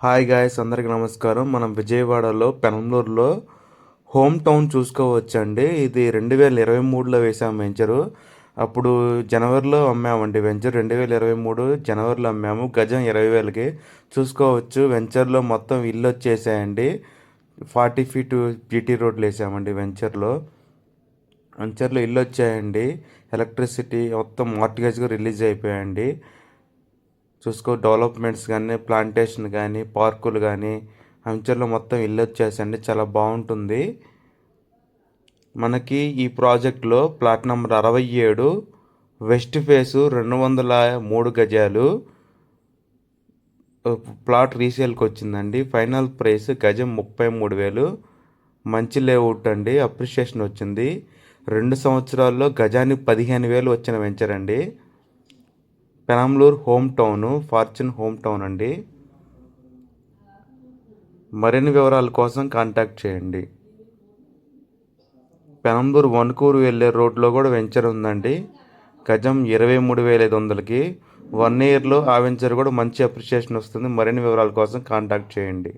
Hi guys, అందరికీ నమస్కారం. మనం విజయవాడలో పెనంలూరులో హోమ్ టౌన్ చూసుకోవచ్చండి. ఇది 2023లో వేసాం వెంచరు. అప్పుడు జనవరిలో అమ్మామండి వెంచర్. 2023 జనవరిలో అమ్మాము. గజం 20,000కి చూసుకోవచ్చు. వెంచర్లో మొత్తం ఇల్లు వచ్చేసాయండి. 40 ఫీట్ జీటీ రోడ్లు వేసామండి వెంచర్లో. ఇల్లు వచ్చాయండి. ఎలక్ట్రిసిటీ మొత్తం మార్టిగేజ్గా రిలీజ్ అయిపోయాయండి. డెవలప్మెంట్స్ కానీ, ప్లాంటేషన్ కానీ, పార్కులు కానీ వెంచర్లో మొత్తం ఇల్లు వచ్చేసండి. చాలా బాగుంటుంది. మనకి ఈ ప్రాజెక్ట్లో ప్లాట్ నెంబర్ 67, వెస్ట్ ఫేసు 203 గజాలు ప్లాట్ రీసేల్కి వచ్చిందండి. ఫైనల్ ప్రైస్ గజం 33,000. మంచి లేఅవుట్ అండి. అప్రిషియేషన్ వచ్చింది. 2 సంవత్సరాల్లో గజానికి 15,000 వచ్చిన వెంచర్ అండి. Penamaluru home town, fortune home town అండి. మరిన్ని వివరాల కోసం కాంటాక్ట్ చేయండి. పెనంలూరు వణుకూరు వెళ్ళే రోడ్లో కూడా వెంచర్ ఉందండి. గజం 23,500కి. 1 ఇయర్లో ఆ వెంచర్ కూడా మంచి అప్రిషియేషన్ వస్తుంది. మరిన్ని వివరాల కోసం కాంటాక్ట్ చేయండి.